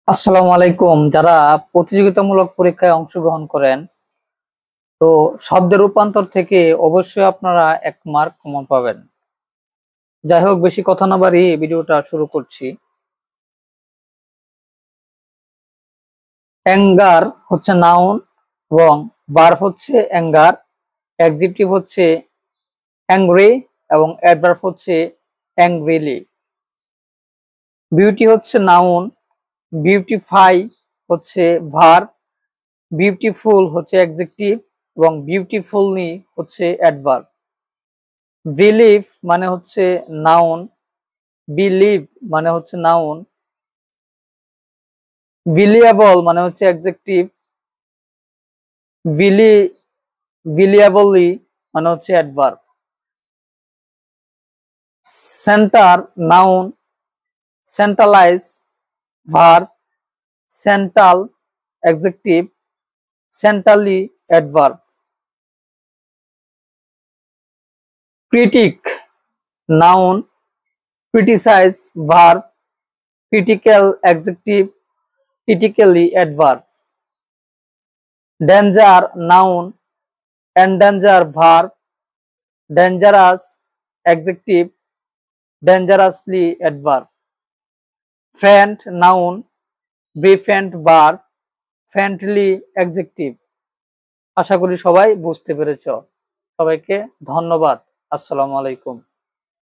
আসসালামু আলাইকুম। যারা প্রতিযোগিতামূলক পরীক্ষায় অংশগ্রহণ করেন, তো শব্দের রূপান্তর থেকে অবশ্যই আপনারা 1 মার্ক কমন পাবেন। যাই হোক, বেশি কথা না বাড়িয়ে ভিডিওটা শুরু করছি। অ্যাঙ্গার হচ্ছে নাউন এবং ভার্ব হচ্ছে অ্যাঙ্গার, অ্যাডজেক্টিভ হচ্ছে অ্যাংরি এবং অ্যাডভার্ব হচ্ছে অ্যাংরিলি। বিউটি হচ্ছে নাউন, বিউটিফাই হচ্ছে ভার্ব, বিউটিফুল হচ্ছে অ্যাডজেক্টিভ এবং বিউটিফুললি হচ্ছে অ্যাডভার্ব। বিলিভ মানে হচ্ছে নাউন, বিলিভ মানে হচ্ছে নাউন, বিলিয়েবল মানে হচ্ছে অ্যাডজেক্টিভ, বিলি বিলিয়েবলি মানে হচ্ছে adverb. Center noun, centralize verb, central adjective, centrally adverb. Critic noun, criticize verb, critical adjective, critically adverb. Danger noun, endanger verb, dangerous adjective, dangerously adverb. Friend noun, befriend verb, friendly adjective. আশা করি সবাই বুঝতে পেরেছো। সবাইকে ধন্যবাদ। আসসালামু আলাইকুম।